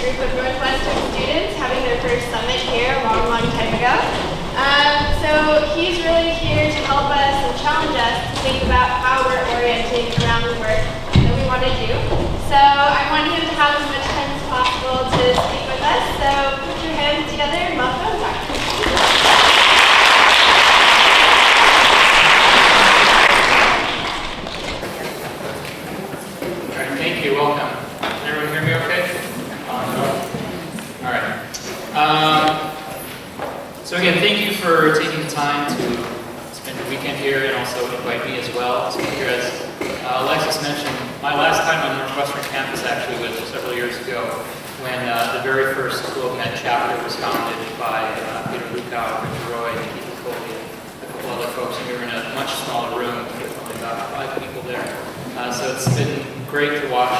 group of Northwestern students having their first summit here a long, long time ago. So he's really here to help us and challenge us to think about how we're orienting around the work that we want to do. So I want him to have as much time as possible to speak with us. So put your hands together and welcome Dr. Thank you. Welcome. Can everyone hear me okay? All right. So again, thank you for taking the time to spend your weekend here and also invite me as well to be here. As Alexis mentioned, my last time on the Northwestern campus actually was several years ago when the very first EqualHealth chapter was founded by Peter Lukow, Richard Roy, and Keith Colby, and a couple other folks. And we were in a much smaller room with only about 5 people there. So it's been great to watch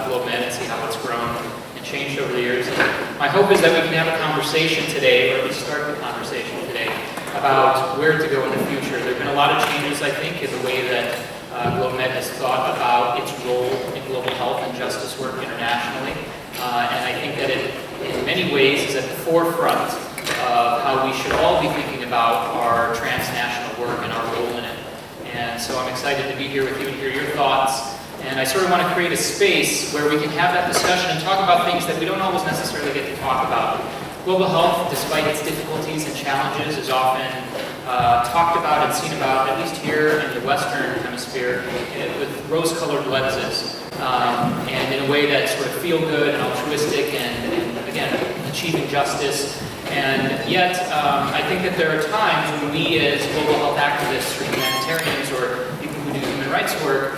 EqualHealth and see how it's grown and changed over the years. And my hope is that we can have a conversation today, or at least start the conversation today, about where to go in the future. There have been a lot of changes, I think, in the way that EqualHealth has thought about its role in global health and justice work internationally. And I think that it, in many ways, is at the forefront of how we should all be thinking about our transnational work and our role in it. And so I'm excited to be here with you and hear your thoughts. And I sort of want to create a space where we can have that discussion and talk about things that we don't always necessarily get to talk about. Global health, despite its difficulties and challenges, is often talked about and seen about, at least here in the Western Hemisphere, with rose-colored lenses. And in a way that's sort of feel-good and altruistic and again, achieving justice. And yet, I think that there are times when we as global health activists or humanitarians or people who do human rights work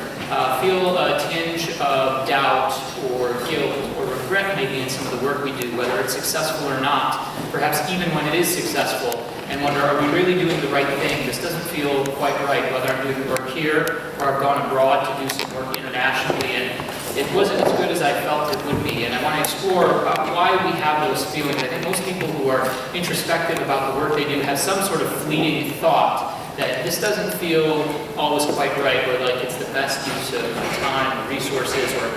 feel a tinge of doubt or guilt or regret maybe in some of the work we do, whether it's successful or not, perhaps even when it is successful, and wonder, are we really doing the right thing? This doesn't feel quite right, whether I'm doing the work here or I've gone abroad to do some work internationally, and it wasn't as good as I felt it would be. And I want to explore why we have those feelings. I think most people who are introspective about the work they do have some sort of fleeting thought that this doesn't feel always quite right, or like it's the best use of my time or resources, or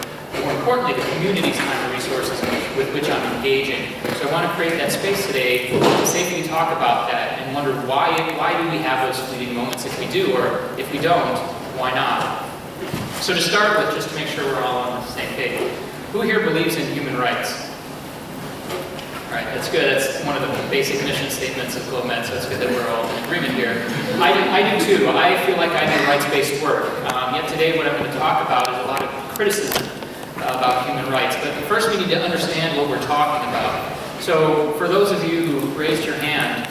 more importantly, the community's time and resources with which I'm engaging. So I want to create that space today to safely talk about that and wonder why do we have those fleeting moments if we do, or if we don't, why not? So to start with, just to make sure we're all on the same page, who here believes in human rights? All right, that's good. That's one of the basic mission statements of GloMed, so it's good that we're all in agreement here. I do too. I feel like I do rights-based work. Yet today what I'm going to talk about is a lot of criticism about human rights. But first we need to understand what we're talking about. So for those of you who raised your hand,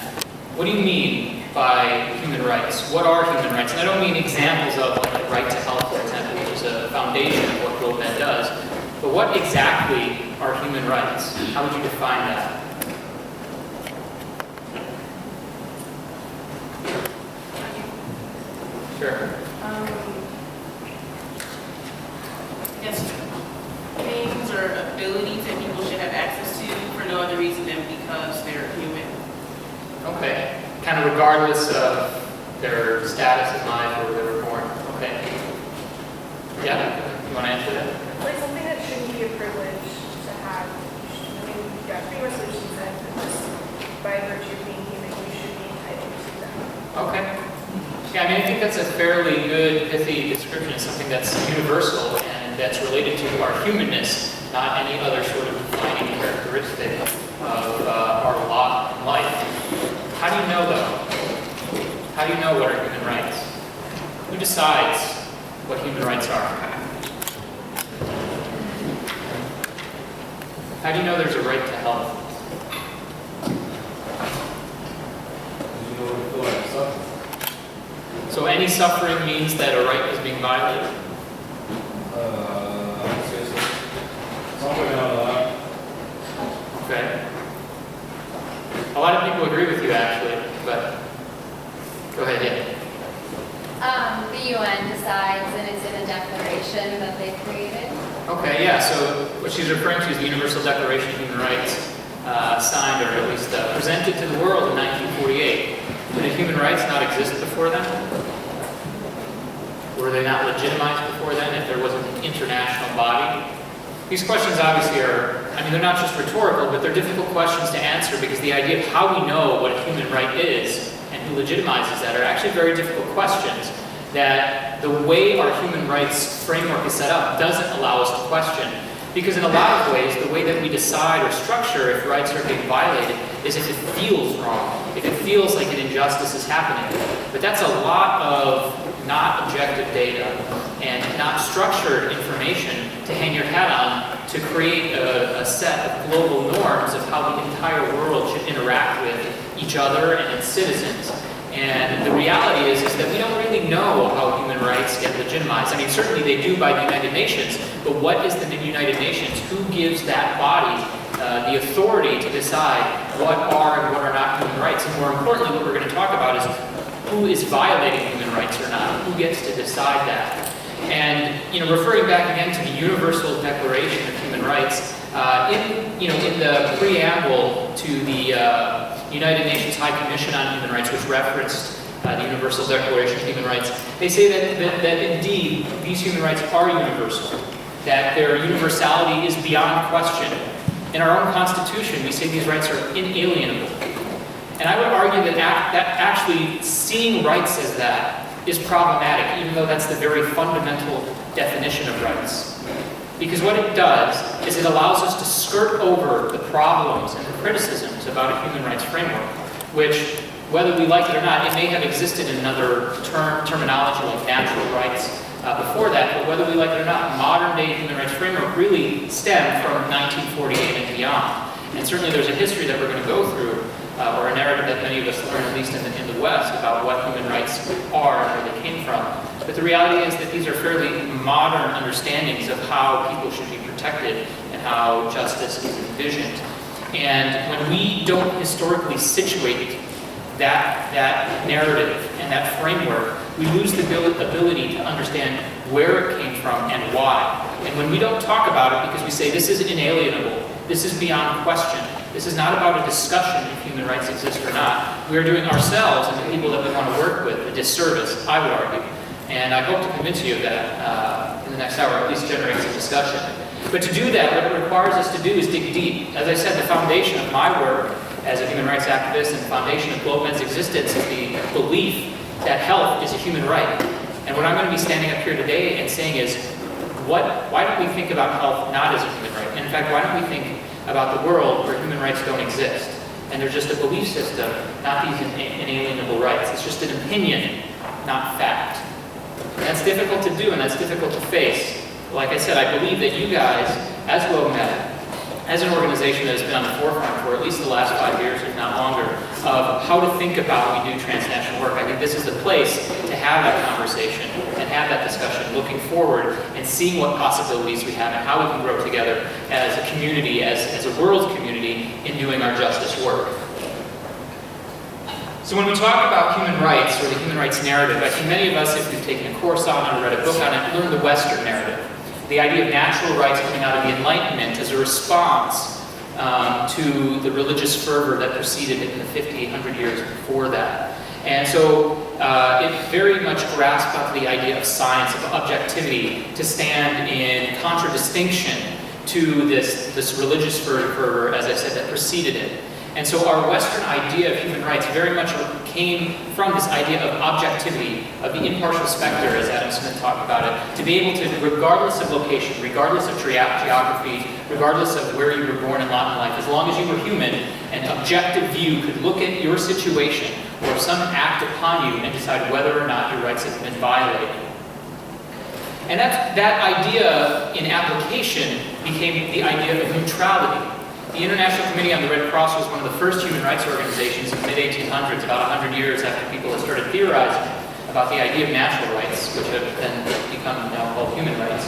what do you mean by human rights? What are human rights? And I don't mean examples of like the right to health, for example, which is a foundation of what GloMed does. But what exactly are human rights? How would you define that? Sure. Yes, things or abilities that people should have access to for no other reason than because they're human. Okay. Kind of regardless of their status in life or where they were born. Okay. Yeah? You want to answer that? Like something that shouldn't be a privilege to have. I mean, yeah, pretty much what she said, that just by virtue of being human, you should be entitled to them. Okay. Yeah, I mean, I think that's a fairly good, pithy description of something that's universal and that's related to our humanness, not any other sort of defining characteristic of our lot in life. How do you know, though? How do you know what are human rights? Who decides what human rights are? How do you know there's a right to health? You know what you feel like suffering. So any suffering means that a right is being violated? I would say so. Something out of that. Okay. A lot of people agree with you, actually, but go ahead, yeah. The UN decides, and it's in a declaration that they created. Okay, yeah, so what she's referring to is the Universal Declaration of Human Rights, signed or at least presented to the world in 1948. Did human rights not exist before then? Were they not legitimized before then if there wasn't an international body These questions obviously are, I mean, they're not just rhetorical, but they're difficult questions to answer because the idea of how we know what a human right is and who legitimizes that are actually very difficult questions that the way our human rights framework is set up doesn't allow us to question. Because in a lot of ways, the way that we decide or structure if rights are being violated is if it feels wrong, if it feels like an injustice is happening. But that's a lot of not objective data and not structured information to hang your hat on to create a set of global norms of how the entire world should interact with each other and its citizens. And the reality is that we don't really know how human rights get legitimized. I mean, certainly they do by the United Nations, but what is the United Nations? Who gives that body the authority to decide what are and what are not human rights? And more importantly, what we're going to talk about is who is violating human rights or not? Who gets to decide that? And referring back again to the Universal Declaration of Human Rights, in the preamble to the United Nations High Commission on Human Rights, which referenced the Universal Declaration of Human Rights, they say that indeed these human rights are universal, that their universality is beyond question. In our own Constitution, we say these rights are inalienable. And I would argue that actually seeing rights as that is problematic, even though that's the very fundamental definition of rights. Because what it does is it allows us to skirt over the problems and the criticisms about a human rights framework, which, whether we like it or not, it may have existed in another terminology like natural rights before that, but whether we like it or not, modern-day human rights framework really stemmed from 1948 and beyond. And certainly there's a history that we're going to go through, or a narrative that many of us learn, at least in the West, about what human rights are and where they came from. But the reality is that these are fairly modern understandings of how people should be protected and how justice is envisioned. And when we don't historically situate that narrative and that framework, we lose the ability to understand where it came from and why. And when we don't talk about it because we say this is inalienable, this is beyond question, this is not about a discussion if human rights exist or not, we are doing ourselves and the people that we want to work with a disservice, I would argue. And I hope to convince you of that in the next hour, at least generate some discussion. But to do that, what it requires us to do is dig deep. As I said, the foundation of my work as a human rights activist and the foundation of GlobeMed's existence is the belief that health is a human right. And what I'm going to be standing up here today and saying is, why don't we think about health not as a human right? And in fact, why don't we think about the world where human rights don't exist? And there's just a belief system, not these inalienable rights. It's just an opinion, not fact. And that's difficult to do and that's difficult to face. Like I said, I believe that you guys, as GlobeMed, as an organization that has been on the forefront for at least the last 5 years, if not longer, of how to think about how we do transnational work. I think this is the place to have that conversation and have that discussion, looking forward and seeing what possibilities we have and how we can grow together as a community, as a world community in doing our justice work. So when we talk about human rights or the human rights narrative, I think many of us, if we've taken a course on it or read a book on it, learn the Western narrative. The idea of natural rights coming out of the Enlightenment as a response to the religious fervor that preceded it in the 50, 100 years before that. And so it very much grasped onto the idea of science, of objectivity, to stand in contradistinction to this religious fervor, as I said, that preceded it. And so our Western idea of human rights very much came from this idea of objectivity, of the impartial specter, as Adam Smith talked about it, to be able to, regardless of location, regardless of geography, regardless of where you were born and lot in life, as long as you were human, an objective view could look at your situation or some act upon you and decide whether or not your rights have been violated. And that idea in application became the idea of neutrality. The International Committee on the Red Cross was one of the first human rights organizations in the mid-1800s, about 100 years after people had started theorizing about the idea of natural rights, which have then become now called human rights.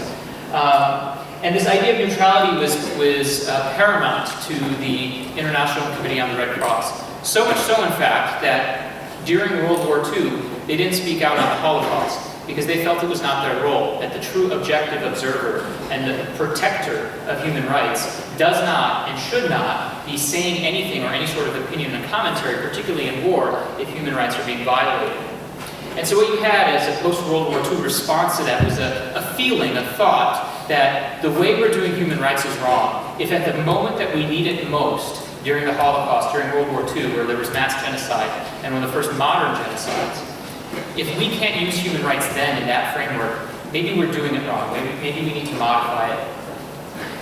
And this idea of neutrality was paramount to the International Committee on the Red Cross. So much so, in fact, that during World War II, they didn't speak out on the Holocaust because they felt it was not their role, that the true objective observer and the protector of human rights does not and should not be saying anything or any sort of opinion and commentary, particularly in war, if human rights are being violated. And so what you had as a post-World War II response to that was a feeling, a thought, that the way we're doing human rights is wrong if at the moment that we need it most, during the Holocaust, during World War II, where there was mass genocide, and one of the first modern genocides, if we can't use human rights then in that framework, maybe we're doing it wrong. Maybe we need to modify it.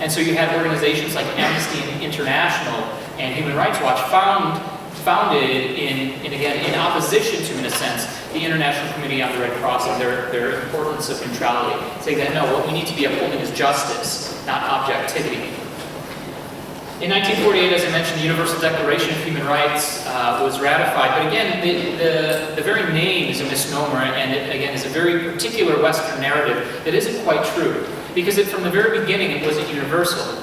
And so you have organizations like Amnesty International and Human Rights Watch founded in opposition to, in a sense, the International Committee on the Red Cross and their importance of neutrality, saying that no, what we need to be upholding is justice, not objectivity. In 1948, as I mentioned, the Universal Declaration of Human Rights was ratified, but again, the very name is a misnomer, and it, again, is a very particular Western narrative that isn't quite true, because from the very beginning, it wasn't universal.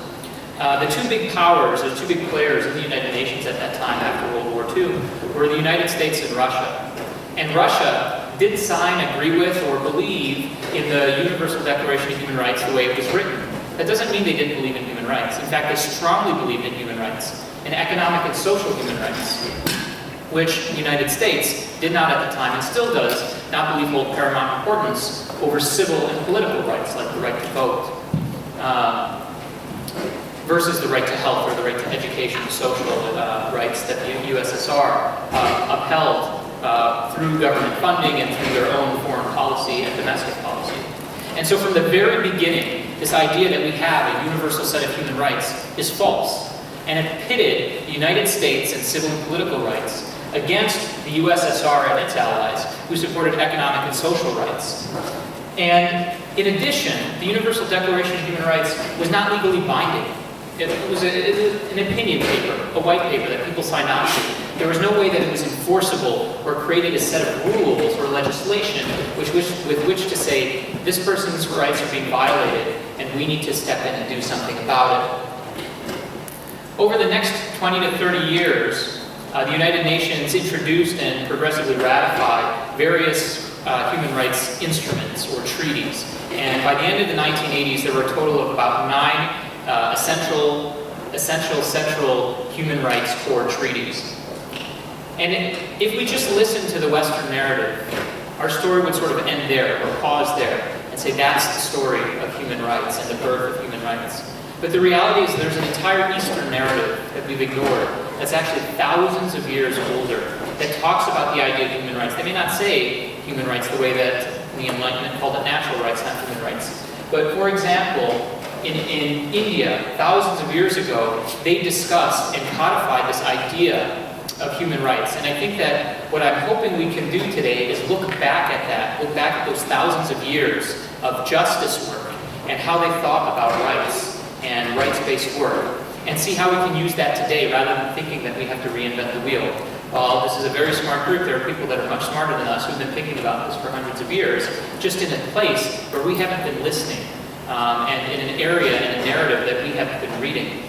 The two big powers, the two big players in the United Nations at that time, after World War II, were the United States and Russia. And Russia didn't sign, agree with, or believe in the Universal Declaration of Human Rights the way it was written. That doesn't mean they didn't believe in human rights. In fact, they strongly believed in human rights, and economic and social human rights, which the United States did not at the time, and still does not believe hold paramount importance over civil and political rights, like the right to vote, versus the right to health or the right to education, social rights that the USSR upheld through government funding and through their own foreign policy and domestic policy. And so from the very beginning, this idea that we have a universal set of human rights is false. And it pitted the United States and civil and political rights against the USSR and its allies, who supported economic and social rights. And in addition, the Universal Declaration of Human Rights was not legally binding. It was an opinion paper, a white paper that people signed on to. There was no way that it was enforceable or created a set of rules or legislation with which to say, this person's rights are being violated and we need to step in and do something about it. Over the next 20 to 30 years, the United Nations introduced and progressively ratified various human rights instruments or treaties. And by the end of the 1980s, there were a total of about 9 central human rights core treaties. And if we just listen to the Western narrative, our story would sort of end there, or pause there, and say that's the story of human rights and the birth of human rights. But the reality is there's an entire Eastern narrative that we've ignored that's actually thousands of years older that talks about the idea of human rights. They may not say human rights the way that the Enlightenment called it natural rights, not human rights. But for example, in India, thousands of years ago, they discussed and codified this idea of human rights. And I think that what I'm hoping we can do today is look back at that, look back at those thousands of years of justice work and how they thought about rights and rights-based work, and see how we can use that today rather than thinking that we have to reinvent the wheel. While this is a very smart group, there are people that are much smarter than us who've been thinking about this for hundreds of years, just in a place where we haven't been listening, and in an area, in a narrative that we haven't been reading.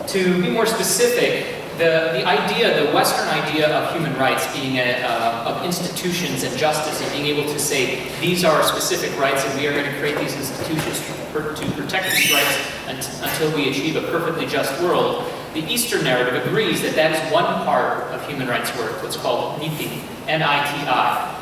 To be more specific, the Western idea of human rights being of institutions and justice and being able to say these are specific rights and we are going to create these institutions to protect these rights until we achieve a perfectly just world, the Eastern narrative agrees that that is one part of human rights work, what's called niti, N-I-T-I.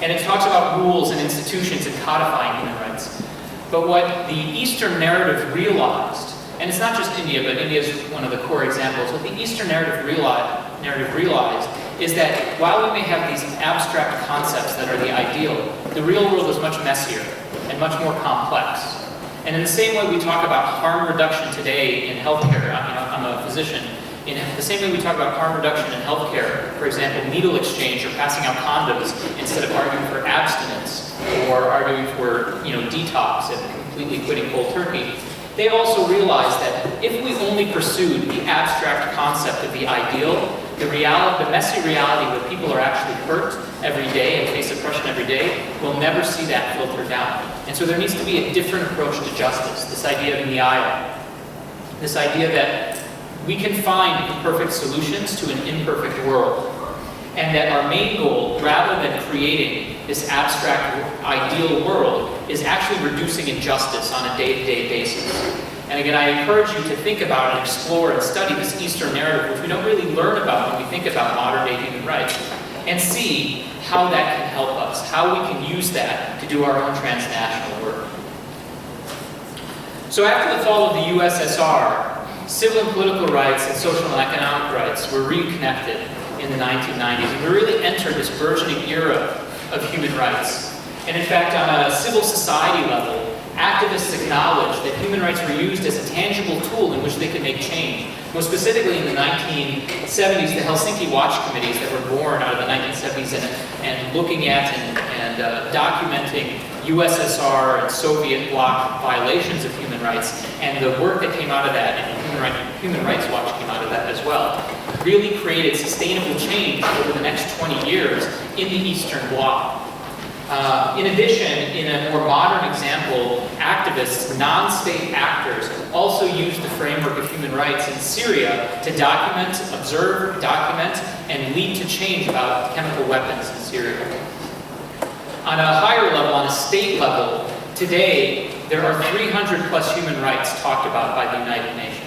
And it talks about rules and institutions and codifying human rights. But what the Eastern narrative realized, and it's not just India, but India is one of the core examples, what the Eastern narrative realized is that while we may have these abstract concepts that are the ideal, the real world is much messier and much more complex. And in the same way we talk about harm reduction today in healthcare, I'm a physician, in the same way we talk about harm reduction in healthcare, for example, needle exchange or passing out condoms instead of arguing for abstinence or arguing for detox and completely quitting cold turkey, they also realized that if we only pursued the abstract concept of the ideal, the messy reality where people are actually hurt every day and face oppression every day, we'll never see that filter down. And so there needs to be a different approach to justice, this idea of nyaya, this idea that we can find imperfect solutions to an imperfect world, and that our main goal, rather than creating this abstract ideal world, is actually reducing injustice on a day-to-day basis. And again, I encourage you to think about and explore and study this Eastern narrative, which we don't really learn about when we think about modern-day human rights, and see how that can help us, how we can use that to do our own transnational work. So after the fall of the USSR, civil and political rights and social and economic rights were reconnected in the 1990s, and we really entered this burgeoning era of human rights. And in fact, on a civil society level, activists acknowledged that human rights were used as a tangible tool in which they could make change. Most specifically in the 1970s, the Helsinki Watch Committees that were born out of the 1970s and looking at and documenting USSR and Soviet bloc violations of human rights, and the work that came out of that, and Human Rights Watch came out of that as well, really created sustainable change over the next 20 years in the Eastern Bloc. In addition, in a more modern example, activists, non-state actors, also used the framework of human rights in Syria to document, observe, and lead to change about chemical weapons in Syria. On a higher level, on a state level, today there are 300 plus human rights talked about by the United Nations.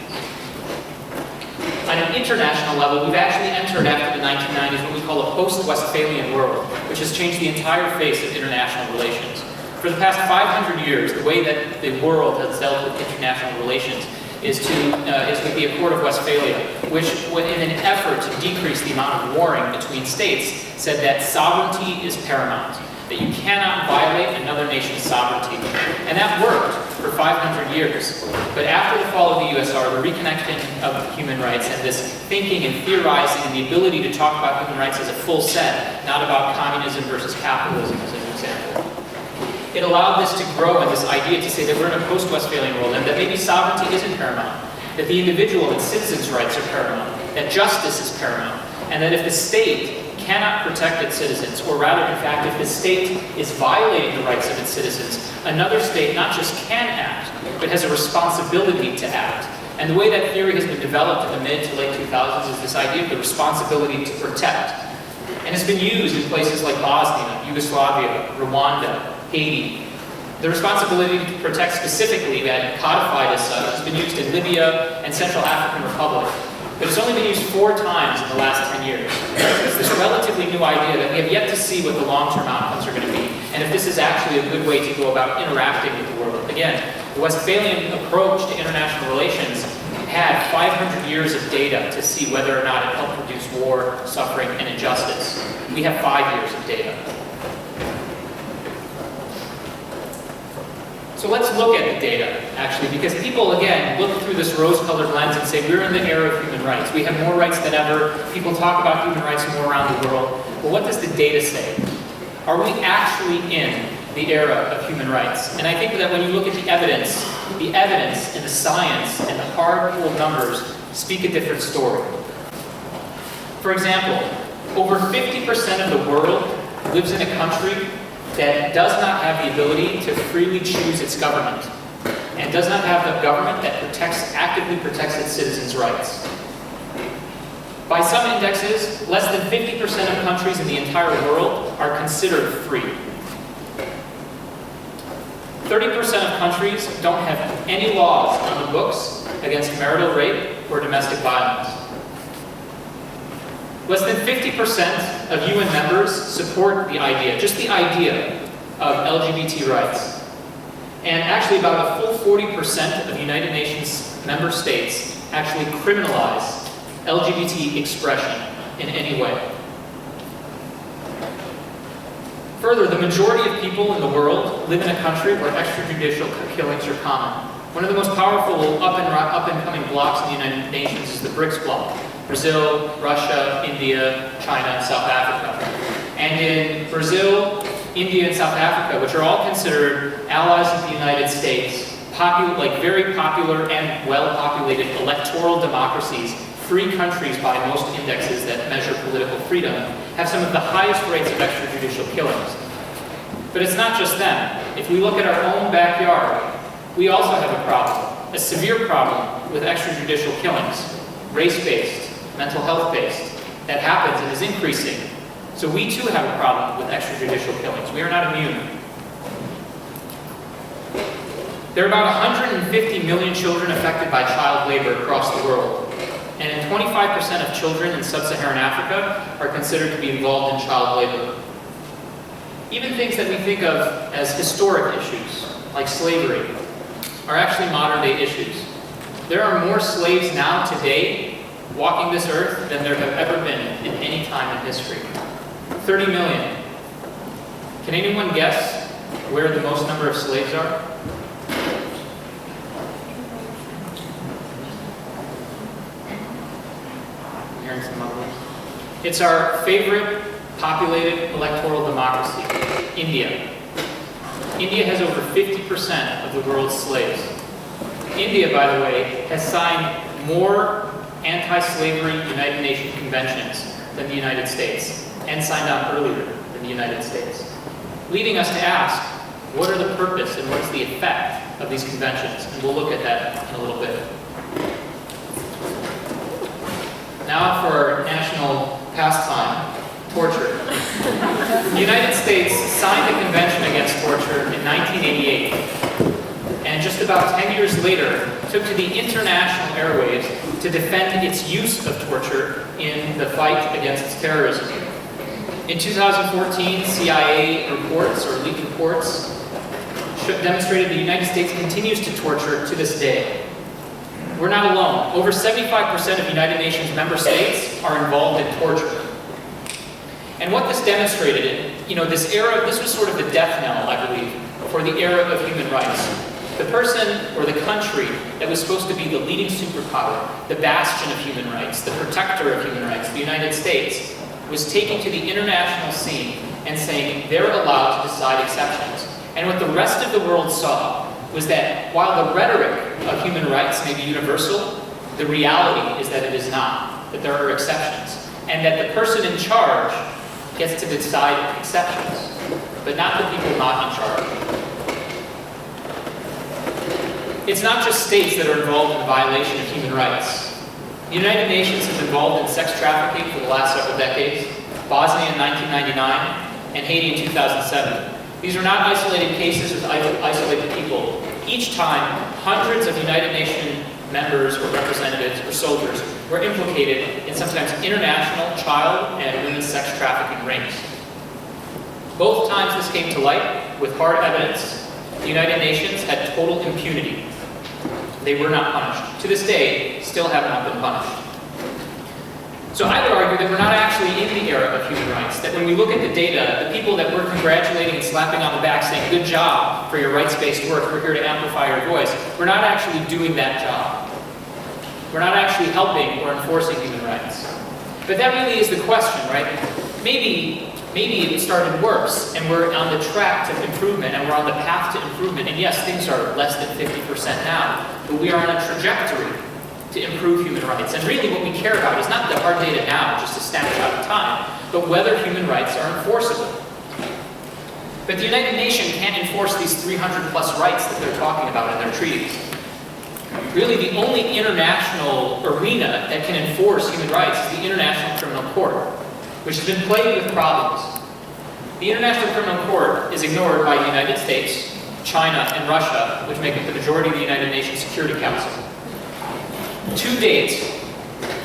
On an international level, we've actually entered after the 1990s what we call a post-Westphalian world, which has changed the entire face of international relations. For the past 500 years, the way that the world has dealt with international relations is with the Accord of Westphalia, which, in an effort to decrease the amount of warring between states, said that sovereignty is paramount, that you cannot violate another nation's sovereignty. And that worked for 500 years. But after the fall of the USSR, the reconnection of human rights and this thinking and theorizing and the ability to talk about human rights as a full set, not about communism versus capitalism as an example. It allowed this to grow and this idea to say that we're in a post-Westphalian world and that maybe sovereignty isn't paramount, that the individual and citizens' rights are paramount, that justice is paramount, and that if the state cannot protect its citizens, or rather, in fact, if the state is violating the rights of its citizens, another state not just can act, but has a responsibility to act. And the way that theory has been developed in the mid to late 2000s is this idea of the responsibility to protect. And it's been used in places like Bosnia, Yugoslavia, Rwanda, Haiti. The responsibility to protect specifically, that codified as such, has been used in Libya and Central African Republic. But it's only been used 4 times in the last 10 years. It's this relatively new idea that we have yet to see what the long-term outcomes are going to be, and if this is actually a good way to go about interacting with the world. Again, the Westphalian approach to international relations had 500 years of data to see whether or not it helped reduce war, suffering, and injustice. We have 5 years of data. So let's look at the data, actually, because people, again, look through this rose-colored lens and say, we're in the era of human rights. We have more rights than ever. People talk about human rights more around the world. Well, what does the data say? Are we actually in the era of human rights? And I think that when you look at the evidence and the science and the hard-pulled numbers speak a different story. For example, over 50% of the world lives in a country that does not have the ability to freely choose its government, and does not have a government that actively protects its citizens' rights. By some indexes, less than 50% of countries in the entire world are considered free. 30% of countries don't have any laws on the books against marital rape or domestic violence. Less than 50% of UN members support the idea, just the idea, of LGBT rights. And actually about a full 40% of United Nations member states actually criminalize LGBT expression in any way. Further, the majority of people in the world live in a country where extrajudicial killings are common. One of the most powerful up-and-coming blocs in the United Nations is the BRICS bloc. Brazil, Russia, India, China, and South Africa. And in Brazil, India, and South Africa, which are all considered allies of the United States, very popular and well-populated electoral democracies, free countries by most indexes that measure political freedom, have some of the highest rates of extrajudicial killings. But it's not just them. If we look at our own backyard, we also have a problem, a severe problem with extrajudicial killings, race-based, mental health-based, that happens and is increasing. So we too have a problem with extrajudicial killings. We are not immune. There are about 150 million children affected by child labor across the world. And 25% of children in sub-Saharan Africa are considered to be involved in child labor. Even things that we think of as historic issues, like slavery, are actually modern day issues. There are more slaves now today walking this earth than there have ever been in any time in history. 30 million. Can anyone guess where the most number of slaves are? I'm hearing some mumbling. It's our favorite populated electoral democracy, India. India has over 50% of the world's slaves. India, by the way, has signed more anti-slavery United Nations conventions than the United States, and signed on earlier than the United States. Leading us to ask, what are the purpose and what is the effect of these conventions? And we'll look at that in a little bit. Now for our national pastime, torture. The United States signed a convention against torture in 1988, and just about 10 years later took to the international airwaves to defend its use of torture in the fight against terrorism. In 2014, CIA reports, or leaked reports, demonstrated the United States continues to torture to this day. We're not alone. Over 75% of United Nations member states are involved in torture. And what this demonstrated, this was sort of the death knell, I believe, for the era of human rights. The person or the country that was supposed to be the leading superpower, the bastion of human rights, the protector of human rights, the United States, was taking to the international scene and saying they're allowed to decide exceptions. And what the rest of the world saw was that while the rhetoric of human rights may be universal, the reality is that it is not, that there are exceptions, and that the person in charge gets to decide exceptions, but not the people not in charge. It's not just states that are involved in the violation of human rights. The United Nations is involved in sex trafficking for the last several decades, Bosnia in 1999, and Haiti in 2007. These are not isolated cases with isolated people. Each time, hundreds of United Nations members or representatives or soldiers were implicated in sometimes international child and women's sex trafficking rings. Both times this came to light with hard evidence, the United Nations had total impunity. They were not punished. To this day, still have not been punished. So I would argue that we're not actually in the era of human rights, that when we look at the data, the people that we're congratulating and slapping on the back saying, good job for your rights-based work, we're here to amplify your voice, we're not actually doing that job. We're not actually helping or enforcing human rights. But that really is the question, right? Maybe it started worse, and we're on the track to improvement, and we're on the path to improvement, and yes, things are less than 50% now, but we are on a trajectory to improve human rights. And really what we care about is not the hard data now, just a snapshot of time, but whether human rights are enforceable. But the United Nations can't enforce these 300 plus rights that they're talking about in their treaties. Really, the only international arena that can enforce human rights is the International Criminal Court, which has been plagued with problems. The International Criminal Court is ignored by the United States, China, and Russia, which make up the majority of the United Nations Security Council. To date,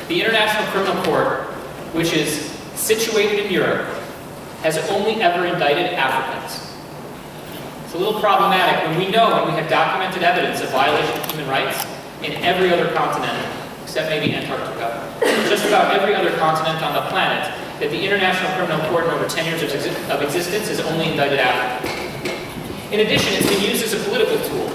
the International Criminal Court, which is situated in Europe, has only ever indicted Africans. It's a little problematic when we know and we have documented evidence of violation of human rights in every other continent, except maybe Antarctica. Just about every other continent on the planet, that the International Criminal Court in over 10 years of existence has only indicted Africans. In addition, it's been used as a political tool.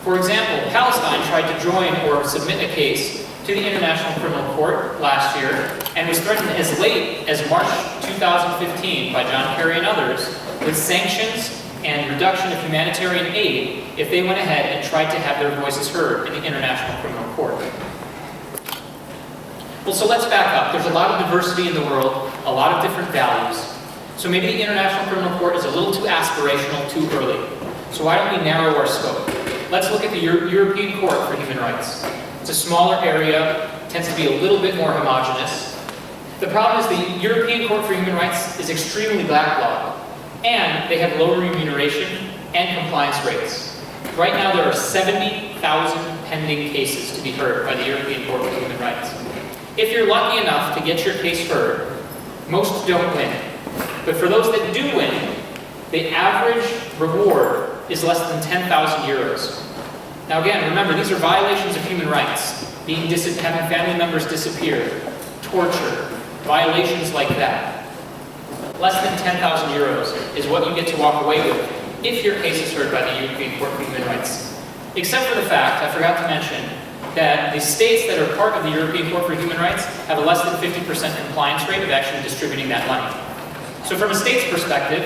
For example, Palestine tried to join or submit a case to the International Criminal Court last year and was threatened as late as March 2015 by John Kerry and others with sanctions and reduction of humanitarian aid if they went ahead and tried to have their voices heard in the International Criminal Court. Well, so let's back up. There's a lot of diversity in the world, a lot of different values. So maybe the International Criminal Court is a little too aspirational too early. So why don't we narrow our scope? Let's look at the European Court for Human Rights. It's a smaller area, tends to be a little bit more homogenous. The problem is the European Court for Human Rights is extremely backlogged, and they have lower remuneration and compliance rates. Right now there are 70,000 pending cases to be heard by the European Court for Human Rights. If you're lucky enough to get your case heard, most don't win. But for those that do win, the average reward is less than 10,000 euros. Now again, remember, these are violations of human rights. Having family members disappear, torture, violations like that. Less than 10,000 euros is what you get to walk away with if your case is heard by the European Court of Human Rights. Except for the fact, I forgot to mention, that the states that are part of the European Court for Human Rights have a less than 50% compliance rate of actually distributing that money. So from a state's perspective,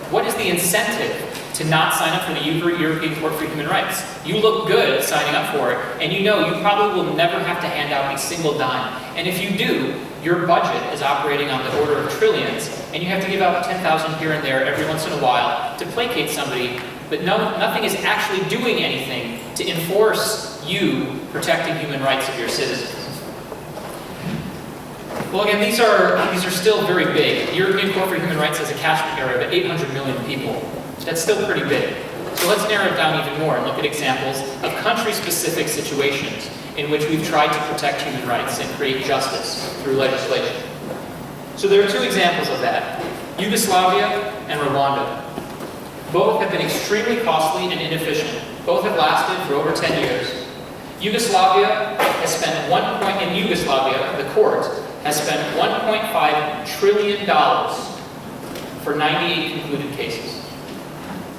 what is the incentive to not sign up for the European Court for Human Rights? You look good at signing up for it, and you know you probably will never have to hand out a single dime. And if you do, your budget is operating on the order of trillions, and you have to give out 10,000 here and there every once in a while to placate somebody, but nothing is actually doing anything to enforce you protecting human rights of your citizens. Well, again, these are still very big. The European Court for Human Rights has a catchment area of 800 million people. That's still pretty big. So let's narrow it down even more and look at examples of country-specific situations in which we've tried to protect human rights and create justice through legislation. So there are two examples of that: Yugoslavia and Rwanda. Both have been extremely costly and inefficient. Both have lasted for over 10 years. Yugoslavia has spent the court has spent $1.5 trillion for 98 concluded cases.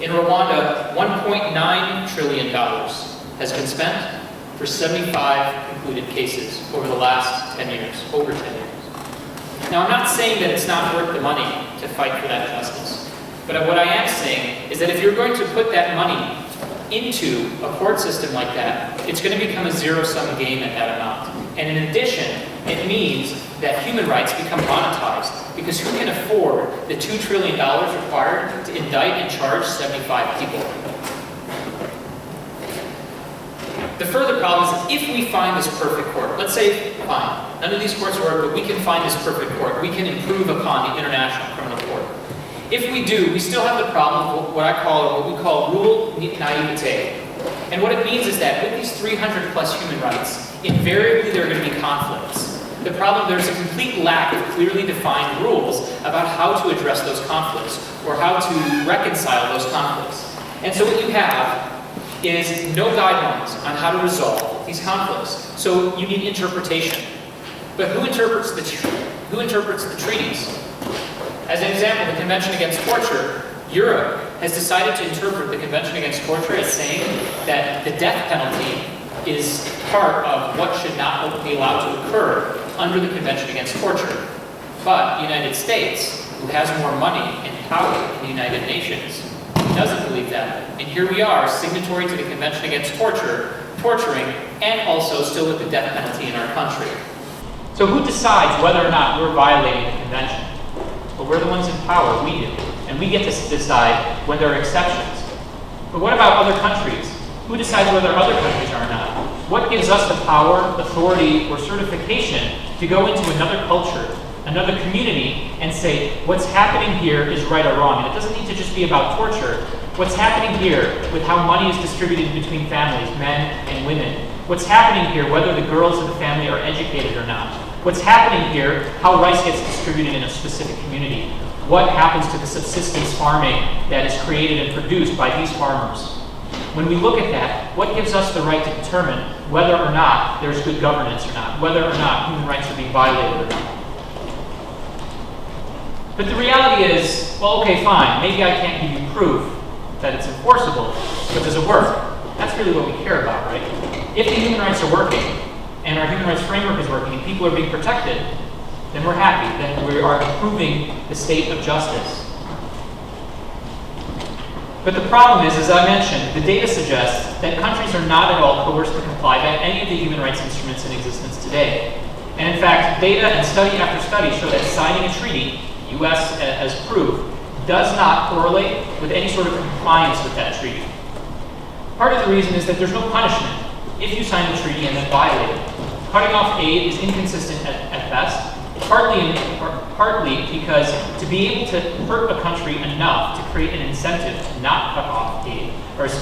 In Rwanda, $1.9 trillion has been spent for 75 concluded cases over the last 10 years, over 10 years. Now, I'm not saying that it's not worth the money to fight for that justice, but what I am saying is that if you're going to put that money into a court system like that, it's going to become a zero-sum game at that amount. And in addition, it means that human rights become monetized, because who can afford the $2 trillion required to indict and charge 75 people? The further problem is if we find this perfect court, let's say, fine, none of these courts work, but we can find this perfect court. We can improve upon the International Criminal Court. If we do, we still have the problem of what we call rule naivete. And what it means is that with these 300 plus human rights, invariably there are going to be conflicts. The problem, there's a complete lack of clearly defined rules about how to address those conflicts or how to reconcile those conflicts. And so what you have is no guidelines on how to resolve these conflicts. So you need interpretation. But who interprets the treaties? As an example, the Convention Against Torture, Europe has decided to interpret the Convention Against Torture as saying that the death penalty is part of what should not be allowed to occur under the Convention Against Torture. But the United States, who has more money and power in the United Nations, doesn't believe that. And here we are, signatory to the Convention Against Torture, torturing, and also still with the death penalty in our country. So who decides whether or not we're violating the Convention? Well, we're the ones in power, we do. And we get to decide when there are exceptions. But what about other countries? Who decides whether other countries are not? What gives us the power, authority, or certification to go into another culture, another community, and say, what's happening here is right or wrong? And it doesn't need to just be about torture. What's happening here with how money is distributed between families, men and women? What's happening here, whether the girls of the family are educated or not? What's happening here, how rice gets distributed in a specific community? What happens to the subsistence farming that is created and produced by these farmers? When we look at that, what gives us the right to determine whether or not there's good governance or not, whether or not human rights are being violated or not? But the reality is, well, okay, fine, maybe I can't give you proof that it's enforceable, but does it work? That's really what we care about, right? If the human rights are working, and our human rights framework is working, and people are being protected, then we're happy, then we are improving the state of justice. But the problem is, as I mentioned, the data suggests that countries are not at all coerced to comply by any of the human rights instruments in existence today. And in fact, data and study after study show that signing a treaty, US has proved, does not correlate with any sort of compliance with that treaty. Part of the reason is that there's no punishment if you sign the treaty and then violate it. Cutting off aid is inconsistent at best, partly because to be able to hurt a country enough to create an incentive to not cut off aid, or to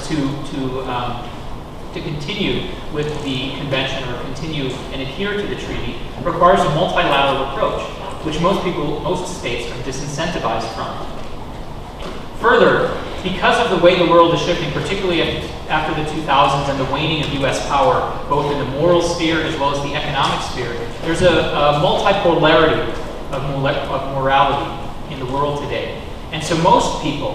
continue with the convention or continue and adhere to the treaty, requires a multilateral approach, which most states are disincentivized from. Further, because of the way the world is shifting, particularly after the 2000s and the waning of US power, both in the moral sphere as well as the economic sphere, there's a multipolarity of morality in the world today. And so most people,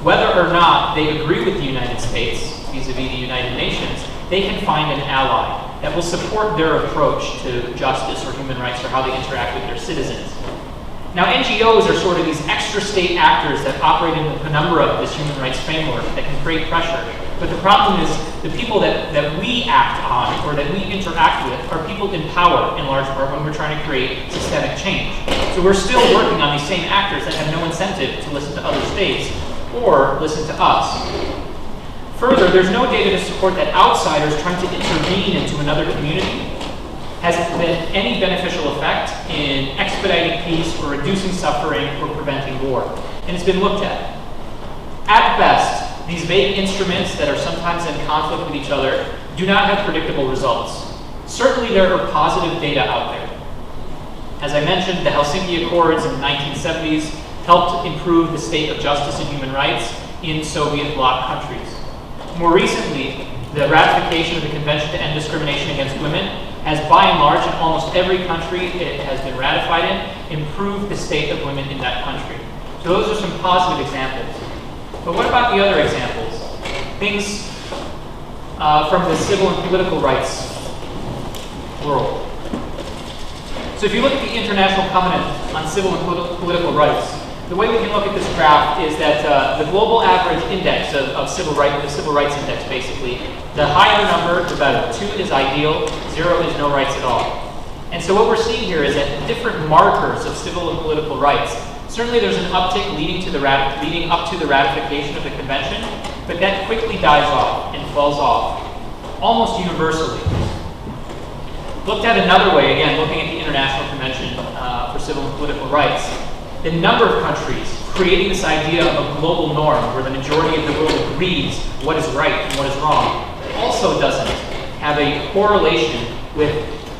whether or not they agree with the United States vis-a-vis the United Nations, they can find an ally that will support their approach to justice or human rights or how they interact with their citizens. Now, NGOs are sort of these extra state actors that operate in the penumbra of this human rights framework that can create pressure. But the problem is the people that we act on or that we interact with are people in power in large part when we're trying to create systemic change. So we're still working on these same actors that have no incentive to listen to other states or listen to us. Further, there's no data to support that outsiders trying to intervene into another community has been any beneficial effect in expediting peace or reducing suffering or preventing war. And it's been looked at. At best, these vague instruments that are sometimes in conflict with each other do not have predictable results. Certainly there are positive data out there. As I mentioned, the Helsinki Accords in the 1970s helped improve the state of justice and human rights in Soviet bloc countries. More recently, the ratification of the Convention to End Discrimination Against Women has, by and large, in almost every country it has been ratified in, improved the state of women in that country. So those are some positive examples. But what about the other examples? Things from the civil and political rights world. So if you look at the International Covenant on Civil and Political Rights, the way we can look at this graph is that the global average index of civil rights, the civil rights index basically, the higher number, the better. 2 is ideal, 0 is no rights at all. And so what we're seeing here is that different markers of civil and political rights, certainly there's an uptick leading up to the ratification of the convention, but that quickly dies off and falls off, almost universally. Looked at another way, again, looking at the International Convention for Civil and Political Rights, the number of countries creating this idea of a global norm where the majority of the world agrees what is right and what is wrong also doesn't have a correlation with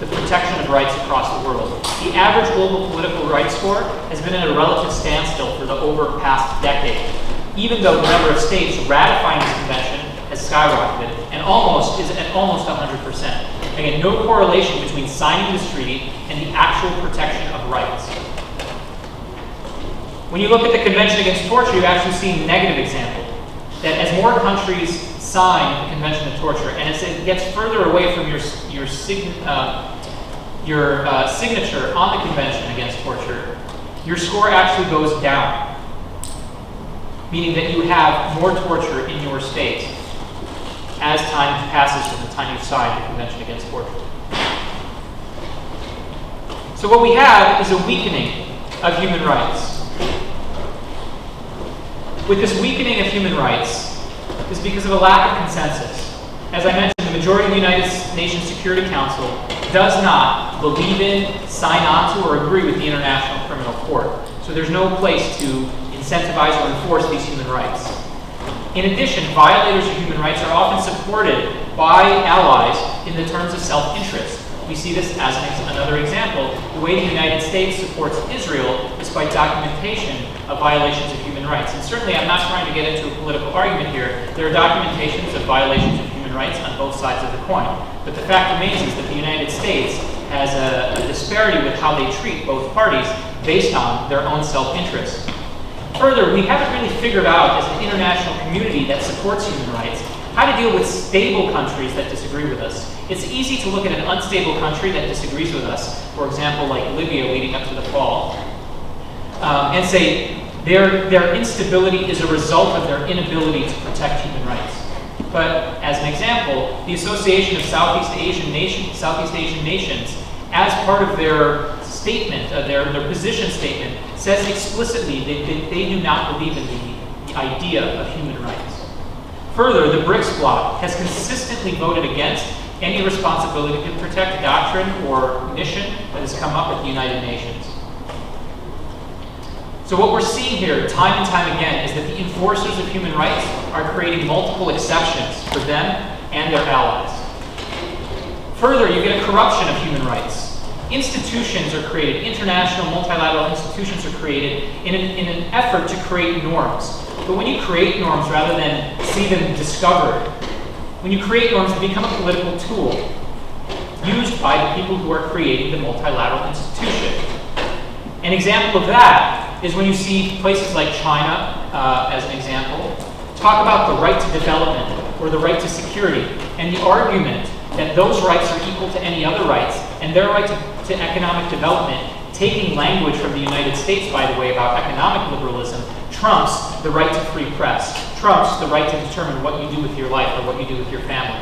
the protection of rights across the world. The average global political rights score has been at a relative standstill for the over past decade, even though the number of states ratifying this convention has skyrocketed and is at almost 100%. Again, no correlation between signing this treaty and the actual protection of rights. When you look at the Convention Against Torture, you actually see a negative example. That as more countries sign the Convention of Torture, and as it gets further away from your signature on the Convention Against Torture, your score actually goes down, meaning that you have more torture in your state as time passes from the time you sign the Convention Against Torture. So what we have is a weakening of human rights. With this weakening of human rights is because of a lack of consensus. As I mentioned, the majority of the United Nations Security Council does not believe in, sign on to, or agree with the International Criminal Court. So there's no place to incentivize or enforce these human rights. In addition, violators of human rights are often supported by allies in the terms of self-interest. We see this as another example. The way the United States supports Israel is by documentation of violations of human rights. And certainly I'm not trying to get into a political argument here. There are documentations of violations of human rights on both sides of the coin. But the fact remains is that the United States has a disparity with how they treat both parties based on their own self-interest. Further, we haven't really figured out as an international community that supports human rights how to deal with stable countries that disagree with us. It's easy to look at an unstable country that disagrees with us, for example, like Libya leading up to the fall, and say their instability is a result of their inability to protect human rights. But as an example, the Association of Southeast Asian Nations, as part of their statement, their position statement, says explicitly that they do not believe in the idea of human rights. Further, the BRICS bloc has consistently voted against any responsibility to protect doctrine or mission that has come up with the United Nations. So what we're seeing here time and time again is that the enforcers of human rights are creating multiple exceptions for them and their allies. Further, you get a corruption of human rights. Institutions are created, international multilateral institutions are created in an effort to create norms. But when you create norms rather than see them discovered, when you create norms, they become a political tool used by the people who are creating the multilateral institution. An example of that is when you see places like China, as an example, talk about the right to development or the right to security, and the argument that those rights are equal to any other rights, and their right to economic development, taking language from the United States, by the way, about economic liberalism, trumps the right to free press, trumps the right to determine what you do with your life or what you do with your family.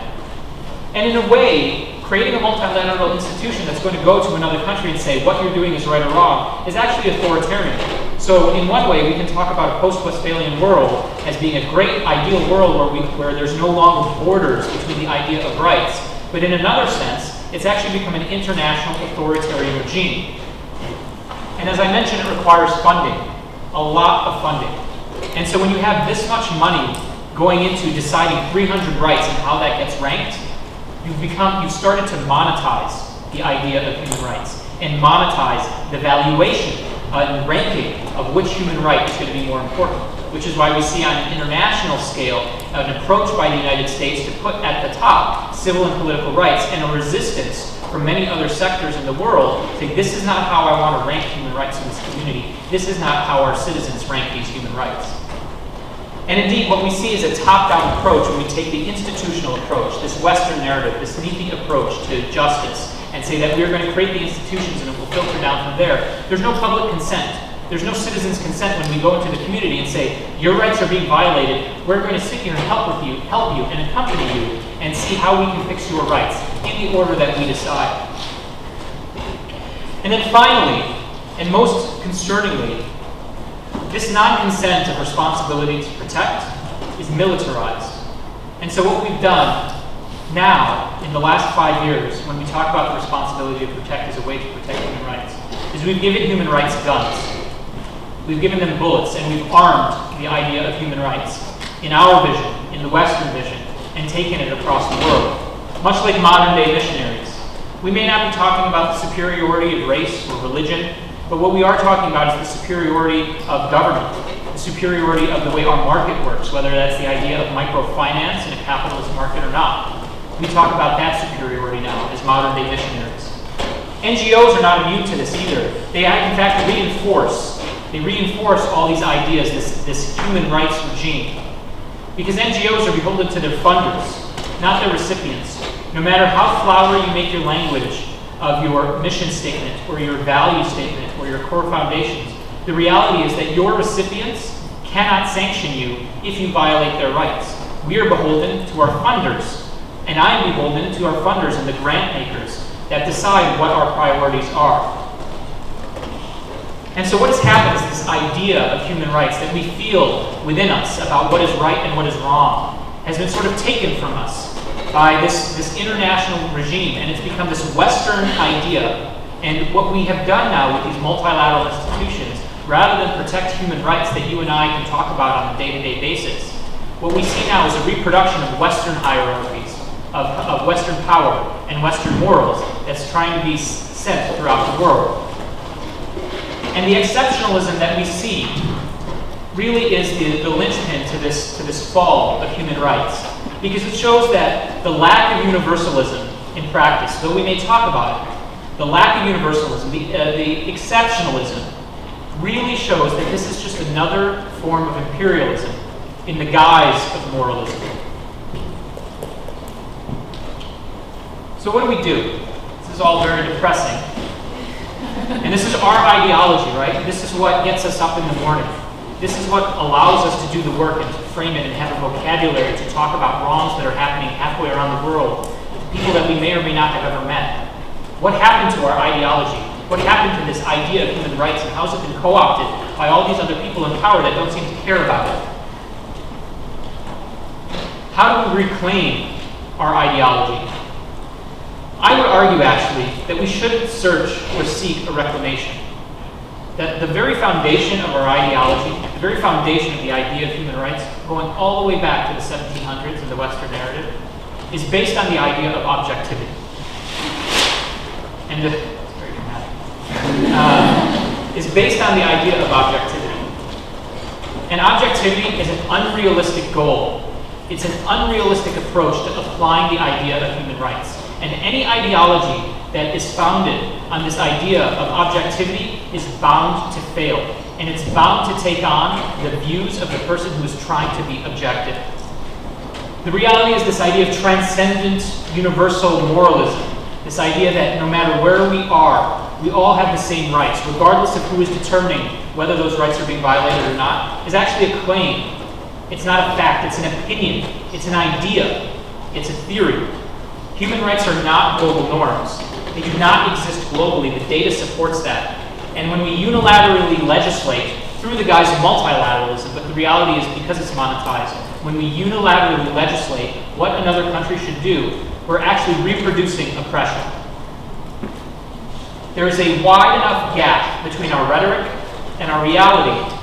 And in a way, creating a multilateral institution that's going to go to another country and say what you're doing is right or wrong is actually authoritarian. So in one way, we can talk about a post-Westphalian world as being a great ideal world where there's no longer borders between the idea of rights. But in another sense, it's actually become an international authoritarian regime. And as I mentioned, it requires funding, a lot of funding. And so when you have this much money going into deciding 300 rights and how that gets ranked, you've started to monetize the idea of human rights and monetize the valuation and ranking of which human right is going to be more important, which is why we see on an international scale an approach by the United States to put at the top civil and political rights and a resistance from many other sectors in the world saying this is not how I want to rank human rights in this community, this is not how our citizens rank these human rights. And indeed, what we see is a top-down approach when we take the institutional approach, this Western narrative, this NIPI approach to justice, and say that we're going to create the institutions and it will filter down from there. There's no public consent. There's no citizens' consent when we go into the community and say, your rights are being violated. We're going to sit here and help you, and accompany you, and see how we can fix your rights in the order that we decide. And then finally, and most concerningly, this non-consent of responsibility to protect is militarized. And so what we've done now, in the last 5 years, when we talk about the responsibility to protect as a way to protect human rights, is we've given human rights guns. We've given them bullets, and we've armed the idea of human rights in our vision, in the Western vision, and taken it across the world, much like modern-day missionaries. We may not be talking about the superiority of race or religion, but what we are talking about is the superiority of government, the superiority of the way our market works, whether that's the idea of microfinance in a capitalist market or not. We talk about that superiority now as modern-day missionaries. NGOs are not immune to this either. They in fact reinforce all these ideas, this human rights regime. Because NGOs are beholden to their funders, not their recipients. No matter how flowery you make your language of your mission statement or your value statement or your core foundations, the reality is that your recipients cannot sanction you if you violate their rights. We are beholden to our funders, and I am beholden to our funders and the grant makers that decide what our priorities are. And so what has happened is this idea of human rights that we feel within us about what is right and what is wrong has been sort of taken from us by this international regime, and it's become this Western idea. And what we have done now with these multilateral institutions, rather than protect human rights that you and I can talk about on a day-to-day basis, what we see now is a reproduction of Western hierarchies, of Western power and Western morals that's trying to be sent throughout the world. And the exceptionalism that we see really is the linchpin to this fall of human rights, because it shows that the lack of universalism in practice, though we may talk about it, the lack of universalism, the exceptionalism, really shows that this is just another form of imperialism in the guise of moralism. So what do? This is all very depressing. And this is our ideology, right? This is what gets us up in the morning. This is what allows us to do the work and to frame it and have a vocabulary to talk about wrongs that are happening halfway around the world with people that we may or may not have ever met. What happened to our ideology? What happened to this idea of human rights, and how has it been co-opted by all these other people in power that don't seem to care about it? How do we reclaim our ideology? I would argue, actually, that we shouldn't search or seek a reclamation. That the very foundation of our ideology, the very foundation of the idea of human rights, going all the way back to the 1700s in the Western narrative, is based on the idea of objectivity. And it's very dramatic. Is based on the idea of objectivity. And objectivity is an unrealistic goal. It's an unrealistic approach to applying the idea of human rights. And any ideology that is founded on this idea of objectivity is bound to fail. And it's bound to take on the views of the person who is trying to be objective. The reality is this idea of transcendent universal moralism. This idea that no matter where we are, we all have the same rights, regardless of who is determining whether those rights are being violated or not, is actually a claim. It's not a fact, it's an opinion, it's an idea, it's a theory. Human rights are not global norms. They do not exist globally. The data supports that. And when we unilaterally legislate through the guise of multilateralism, but the reality is because it's monetized, when we unilaterally legislate what another country should do, we're actually reproducing oppression. There is a wide enough gap between our rhetoric and our reality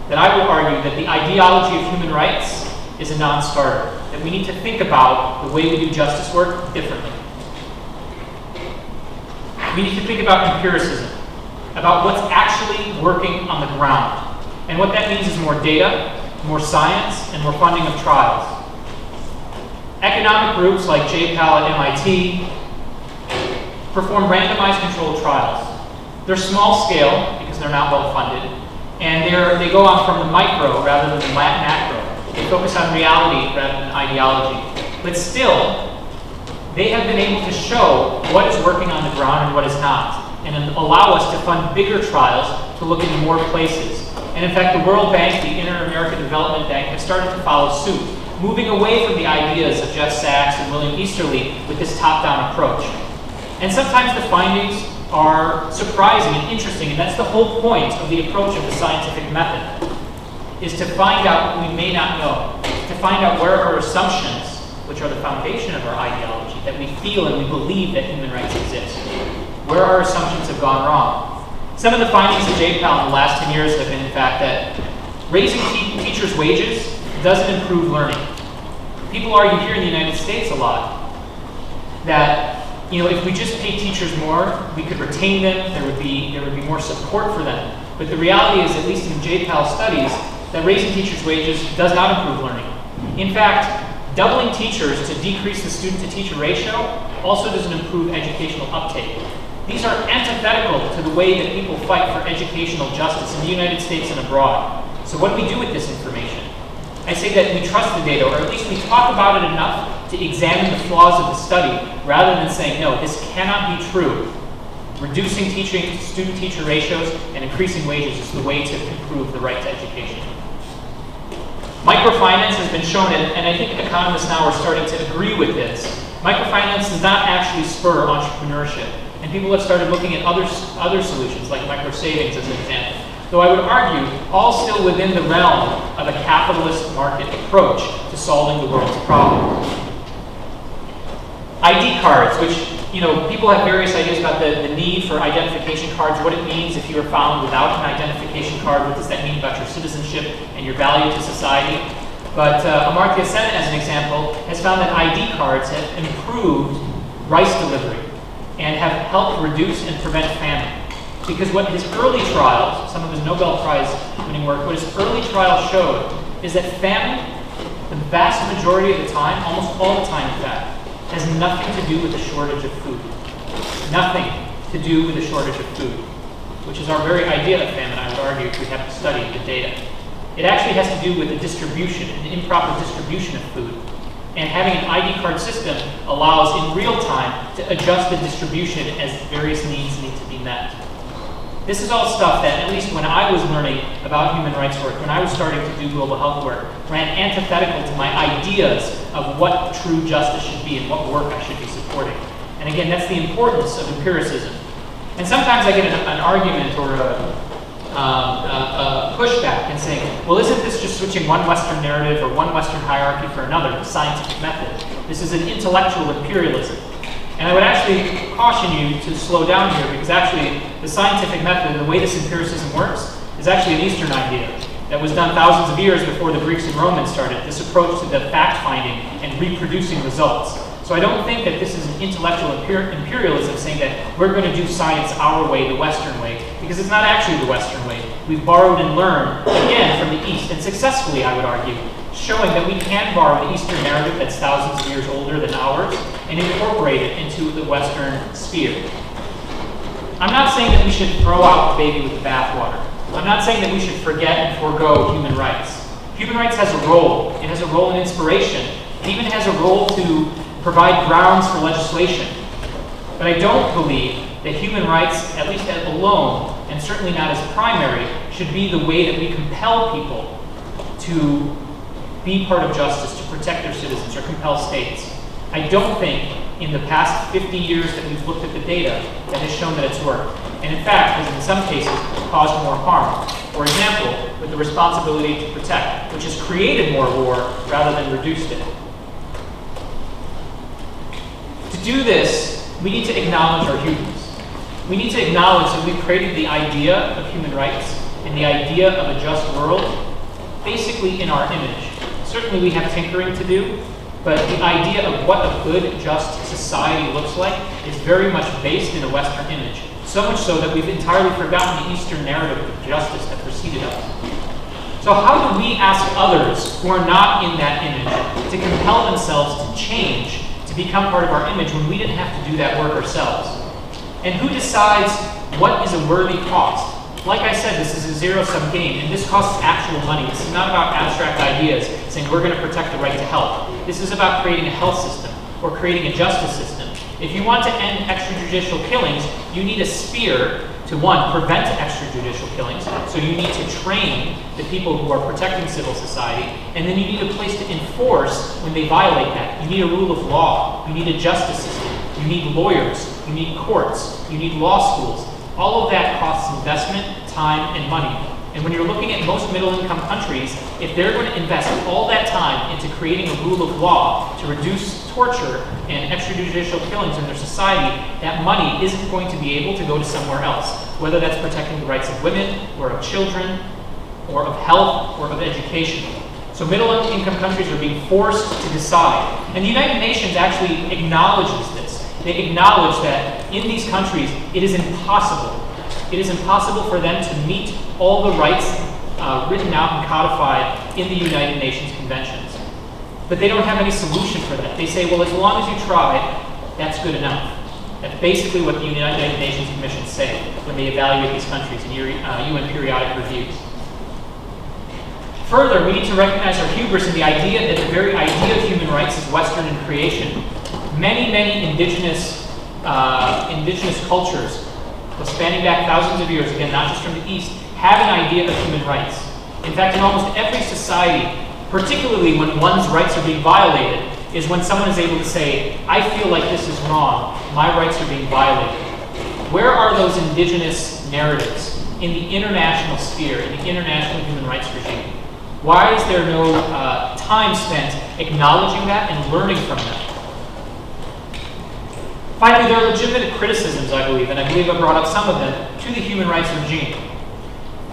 that I will argue that the ideology of human rights is a non-starter, that we need to think about the way we do justice work differently. We need to think about empiricism, about what's actually working on the ground. And what that means is more data, more science, and more funding of trials. Economic groups like JPAL at MIT perform randomized controlled trials. They're small scale because they're not well funded, and they go on from the micro rather than the macro. They focus on reality rather than ideology. But still, they have been able to show what is working on the ground and what is not, and allow us to fund bigger trials to look into more places. And in fact, the World Bank, the Inter-American Development Bank, have started to follow suit, moving away from the ideas of Jeff Sachs and William Easterly with this top-down approach. And sometimes the findings are surprising and interesting, and that's the whole point of the approach of the scientific method, is to find out what we may not know, to find out where our assumptions, which are the foundation of our ideology, that we feel and we believe that human rights exist, where our assumptions have gone wrong. Some of the findings of JPAL in the last 10 years have been, in fact, that raising teachers' wages doesn't improve learning. People argue here in the United States a lot that, if we just pay teachers more, we could retain them, there would be more support for them. But the reality is, at least in JPAL studies, that raising teachers' wages does not improve learning. In fact, doubling teachers to decrease the student-to-teacher ratio also doesn't improve educational uptake. These are antithetical to the way that people fight for educational justice in the United States and abroad. So what do we do with this information? I say that we trust the data, or at least we talk about it enough to examine the flaws of the study, rather than saying, no, this cannot be true. Reducing student-teacher ratios and increasing wages is the way to improve the right to education. Microfinance has been shown, and I think economists now are starting to agree with this. Microfinance does not actually spur entrepreneurship, and people have started looking at other solutions, like microsavings as an example. Though I would argue, all still within the realm of a capitalist market approach to solving the world's problems. ID cards, which, people have various ideas about the need for identification cards, what it means if you are found without an identification card, what does that mean about your citizenship and your value to society. But Amartya Sen, as an example, has found that ID cards have improved rice delivery and have helped reduce and prevent famine. Because what his early trials, some of his Nobel Prize winning work, what his early trials showed is that famine, the vast majority of the time, almost all the time in fact, has nothing to do with the shortage of food. Nothing to do with the shortage of food, which is our very idea of famine, I would argue, if we have to study the data. It actually has to do with the distribution, an improper distribution of food. And having an ID card system allows in real time to adjust the distribution as various needs need to be met. This is all stuff that, at least when I was learning about human rights work, when I was starting to do global health work, ran antithetical to my ideas of what true justice should be and what work I should be supporting. And again, that's the importance of empiricism. And sometimes I get an argument or a pushback and saying, well, isn't this just switching one Western narrative or one Western hierarchy for another, the scientific method? This is an intellectual imperialism. And I would actually caution you to slow down here, because actually the scientific method and the way this empiricism works is actually an Eastern idea that was done thousands of years before the Greeks and Romans started, this approach to the fact-finding and reproducing results. So I don't think that this is an intellectual imperialism saying that we're going to do science our way, the Western way, because it's not actually the Western way. we've borrowed and learned, again, from the East, and successfully, I would argue, showing that we can borrow the Eastern narrative that's thousands of years older than ours and incorporate it into the Western sphere. I'm not saying that we should throw out the baby with the bathwater. I'm not saying that we should forget and forego human rights. Human rights has a role. It has a role in inspiration. It even has a role to provide grounds for legislation. But I don't believe that human rights, at least alone, and certainly not as primary, should be the way that we compel people to be part of justice, to protect their citizens, or compel states. I don't think in the past 50 years that we've looked at the data that has shown that it's worked. And in fact, has in some cases caused more harm. For example, with the responsibility to protect, which has created more war rather than reduced it. To do this, we need to acknowledge our hubris. We need to acknowledge that we've created the idea of human rights and the idea of a just world basically in our image. Certainly we have tinkering to do, but the idea of what a good, just society looks like is very much based in a Western image. So much so that we've entirely forgotten the Eastern narrative of justice that preceded us. So how do we ask others who are not in that image to compel themselves to change, to become part of our image when we didn't have to do that work ourselves? And who decides what is a worthy cost? Like I said, this is a zero-sum game, and this costs actual money. This is not about abstract ideas saying we're going to protect the right to health. This is about creating a health system or creating a justice system. If you want to end extrajudicial killings, you need a spear to, one, prevent extrajudicial killings. So you need to train the people who are protecting civil society, and then you need a place to enforce when they violate that. You need a rule of law. You need a justice system. You need lawyers. You need courts. You need law schools. All of that costs investment, time, and money. And when you're looking at most middle-income countries, if they're going to invest all that time into creating a rule of law to reduce torture and extrajudicial killings in their society, that money isn't going to be able to go to somewhere else, whether that's protecting the rights of women, or of children, or of health, or of education. So middle-income countries are being forced to decide. And the United Nations actually acknowledges this. They acknowledge that in these countries, it is impossible. It is impossible for them to meet all the rights written out and codified in the United Nations conventions. But they don't have any solution for that. They say, well, as long as you try, that's good enough. That's basically what the United Nations Commissions say when they evaluate these countries in UN periodic reviews. Further, we need to recognize our hubris in the idea that the very idea of human rights is Western in creation. Many indigenous cultures, spanning back thousands of years, again, not just from the East, have an idea of human rights. In fact, in almost every society, particularly when one's rights are being violated, is when someone is able to say, I feel like this is wrong, my rights are being violated. Where are those indigenous narratives in the international sphere, in the international human rights regime? Why is there no time spent acknowledging that and learning from that? Finally, there are legitimate criticisms, I believe, and I believe I brought up some of them, to the human rights regime.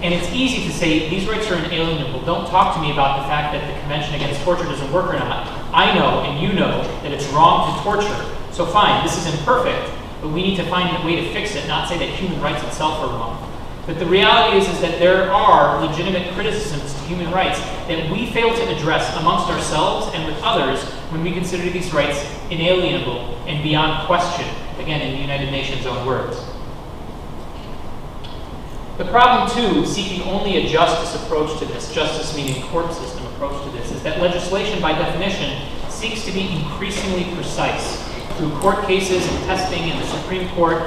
And it's easy to say, these rights are inalienable. Don't talk to me about the fact that the Convention Against Torture doesn't work or not. I know, and you know, that it's wrong to torture. So fine, this is imperfect, but we need to find a way to fix it, not say that human rights itself are wrong. But the reality is that there are legitimate criticisms to human rights that we fail to address amongst ourselves and with others when we consider these rights inalienable and beyond question, again, in the United Nations' own words. The problem, too, seeking only a justice approach to this, justice meaning court system approach to this, is that legislation, by definition, seeks to be increasingly precise. Through court cases and testing in the Supreme Court,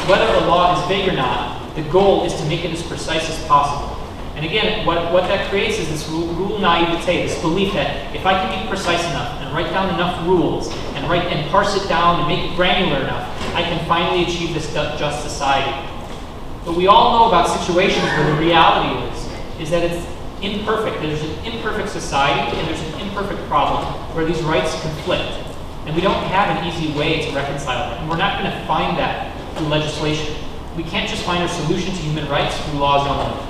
whether a law is vague or not, the goal is to make it as precise as possible. And again, what that creates is this rule naivete, this belief that if I can be precise enough and write down enough rules and parse it down and make it granular enough, I can finally achieve this just society. But we all know about situations where the reality is that it's imperfect. There's an imperfect society and there's an imperfect problem where these rights conflict. And we don't have an easy way to reconcile them. And we're not going to find that through legislation. We can't just find a solution to human rights through laws only.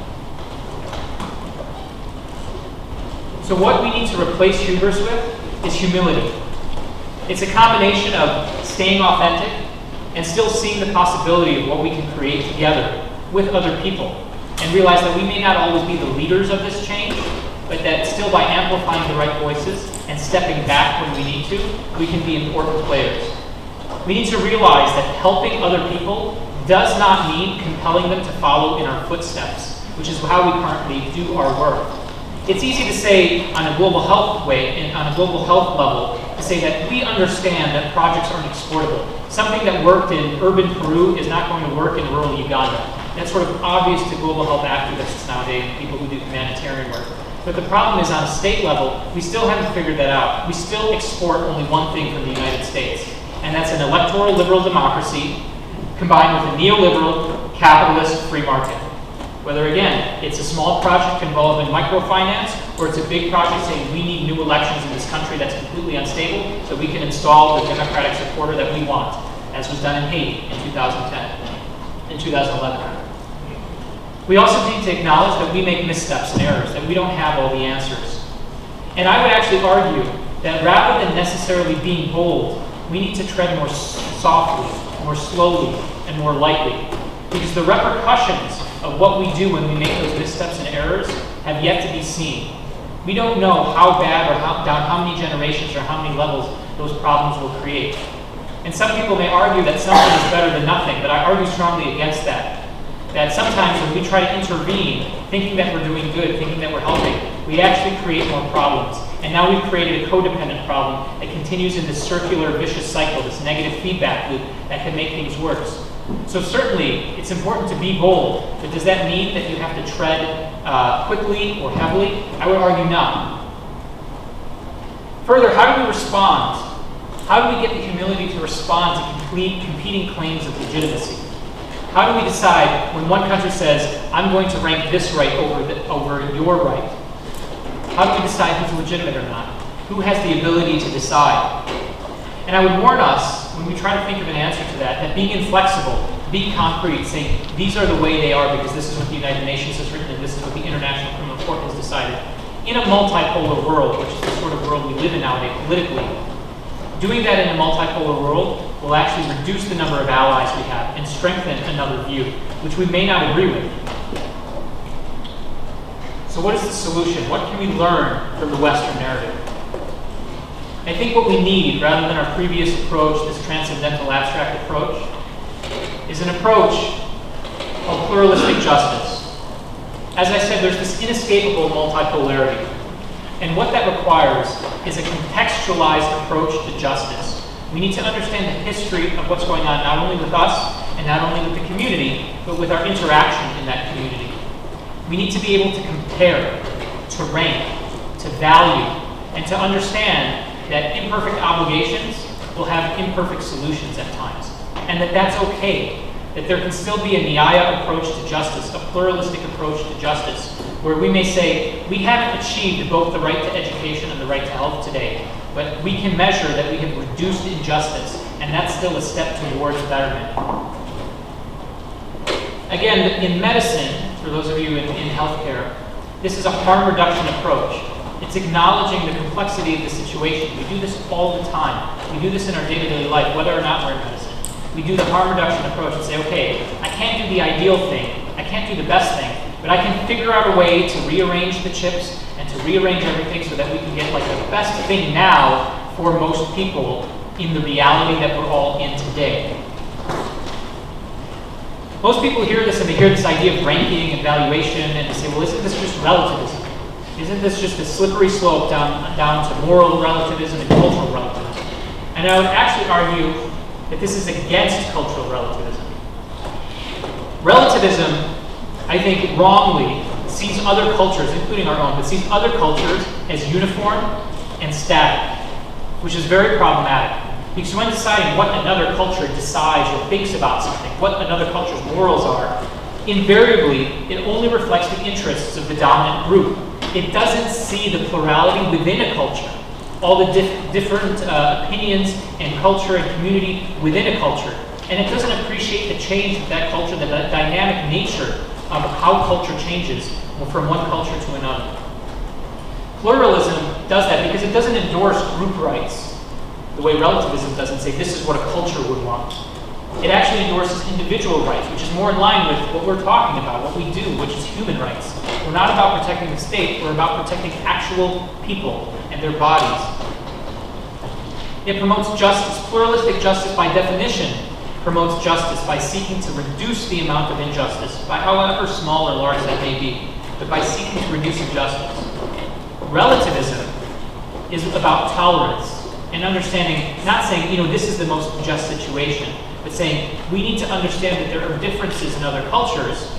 So what we need to replace hubris with is humility. It's a combination of staying authentic and still seeing the possibility of what we can create together with other people. and realize that we may not always be the leaders of this change, but that still by amplifying the right voices and stepping back when we need to, we can be important players. We need to realize that helping other people does not mean compelling them to follow in our footsteps, which is how we currently do our work. It's easy to say on a global health on a global health level, to say that we understand that projects aren't exportable. Something that worked in urban Peru is not going to work in rural Uganda. That's sort of obvious to global health activists nowadays, people who do humanitarian work. But the problem is on a state level, we still haven't figured that out. We still export only one thing from the United States, and that's an electoral liberal democracy combined with a neoliberal capitalist free market. Whether, again, it's a small project involving microfinance, or it's a big project saying we need new elections in this country that's completely unstable so we can install the democratic supporter that we want, as was done in Haiti in 2011. We also need to acknowledge that we make missteps and errors, that we don't have all the answers. And I would actually argue that rather than necessarily being bold, we need to tread more softly, more slowly, and more lightly. Because the repercussions of what we do when we make those missteps and errors have yet to be seen. We don't know how bad or down how many generations or how many levels those problems will create. And some people may argue that something is better than nothing, but I argue strongly against that. That sometimes when we try to intervene, thinking that we're doing good, thinking that we're helping, we actually create more problems. And now we've created a codependent problem that continues in this circular, vicious cycle, this negative feedback loop that can make things worse. So certainly, it's important to be bold, but does that mean that you have to tread quickly or heavily? I would argue not. Further, how do we respond? How do we get the humility to respond to competing claims of legitimacy? How do we decide when one country says, I'm going to rank this right over your right? How do we decide who's legitimate or not? Who has the ability to decide? And I would warn us, when we try to think of an answer to that being inflexible, being concrete, saying these are the way they are because this is what the United Nations has written and this is what the International Criminal Court has decided. In a multipolar world, which is the sort of world we live in nowadays politically, doing that in a multipolar world will actually reduce the number of allies we have and strengthen another view, which we may not agree with. So what is the solution? What can we learn from the Western narrative? I think what we need, rather than our previous approach, this transcendental abstract approach, is an approach called pluralistic justice. As I said, there's this inescapable multipolarity. And what that requires is a contextualized approach to justice. We need to understand the history of what's going on, not only with us and not only with the community, but with our interaction in that community. We need to be able to compare, to rank, to value, and to understand that imperfect obligations will have imperfect solutions at times, and that that's okay, that there can still be a Nyaya approach to justice, a pluralistic approach to justice, where we may say, we haven't achieved both the right to education and the right to health today, but we can measure that we have reduced injustice, and that's still a step towards betterment. Again, in medicine, for those of you in healthcare, this is a harm reduction approach. It's acknowledging the complexity of the situation. We do this all the time. We do this in our day-to-day life, whether or not we're in medicine. We do the harm reduction approach and say, okay, I can't do the ideal thing, I can't do the best thing, but I can figure out a way to rearrange the chips and to rearrange everything so that we can get like the best thing now for most people in the reality that we're all in today. Most people hear this and they hear this idea of ranking and valuation and they say, well, isn't this just relativism? Isn't this just a slippery slope down to moral relativism and cultural relativism? And I would actually argue that this is against cultural relativism. Relativism, I think, wrongly sees other cultures, including our own, but sees other cultures as uniform and static, which is very problematic. Because when deciding what another culture decides or thinks about something, what another culture's morals are, invariably, it only reflects the interests of the dominant group. It doesn't see the plurality within a culture, all the different opinions and culture and community within a culture. And it doesn't appreciate the change of that culture, the dynamic nature of how culture changes from one culture to another. Pluralism does that because it doesn't endorse group rights the way relativism doesn't say this is what a culture would want. It actually endorses individual rights, which is more in line with what we're talking about, what we do, which is human rights. We're not about protecting the state, we're about protecting actual people and their bodies. It promotes justice. Pluralistic justice, by definition, promotes justice by seeking to reduce the amount of injustice, by however small or large that may be, but by seeking to reduce injustice. Relativism is about tolerance and understanding, not saying, this is the most just situation, but saying we need to understand that there are differences in other cultures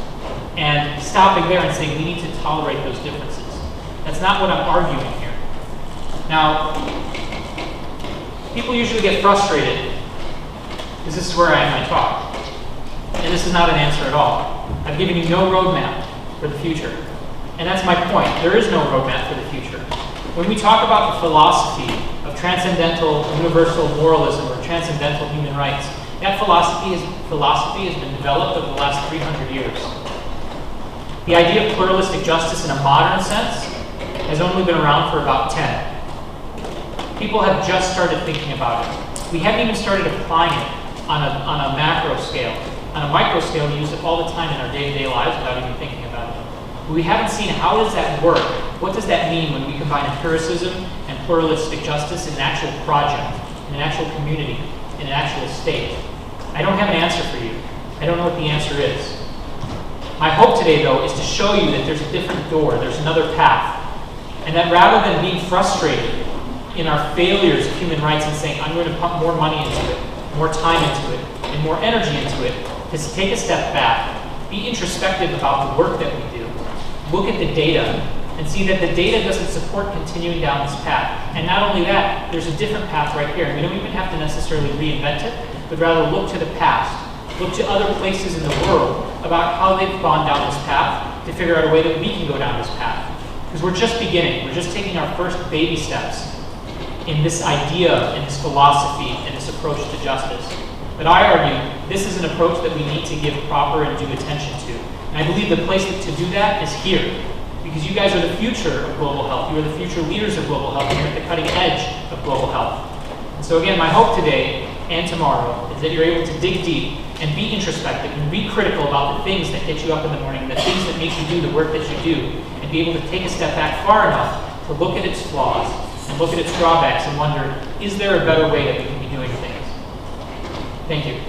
and stopping there and saying we need to tolerate those differences. That's not what I'm arguing here. Now, people usually get frustrated because this is where I end my talk. And this is not an answer at all. I've given you no roadmap for the future. And that's my point. There is no roadmap for the future. When we talk about the philosophy of transcendental universal moralism or transcendental human rights, that philosophy has been developed over the last 300 years. The idea of pluralistic justice in a modern sense has only been around for about 10. People have just started thinking about it. We haven't even started applying it on a macro scale. On a micro scale, we use it all the time in our day-to-day lives without even thinking about it. But we haven't seen how does that work? What does that mean when we combine empiricism and pluralistic justice in an actual project, in an actual community, in an actual state? I don't have an answer for you. I don't know what the answer is. My hope today, though, is to show you that there's a different door, there's another path, and that rather than being frustrated in our failures of human rights and saying, I'm going to pump more money into it, more time into it, and more energy into it, to take a step back, be introspective about the work that we do, look at the data, and see that the data doesn't support continuing down this path. And not only that, there's a different path right here. We don't even have to necessarily reinvent it, but rather look to the past, look to other places in the world about how they've gone down this path to figure out a way that we can go down this path. Because we're just beginning. We're just taking our first baby steps in this idea, in this philosophy, and this approach to justice. But I argue this is an approach that we need to give proper and due attention to. And I believe the place to do that is here. Because you guys are the future of global health. You are the future leaders of global health. And you're at the cutting edge of global health. And so again, my hope today and tomorrow is that you're able to dig deep and be introspective and be critical about the things that get you up in the morning, the things that make you do the work that you do, and be able to take a step back far enough to look at its flaws and look at its drawbacks and wonder, is there a better way that we can be doing things? Thank you.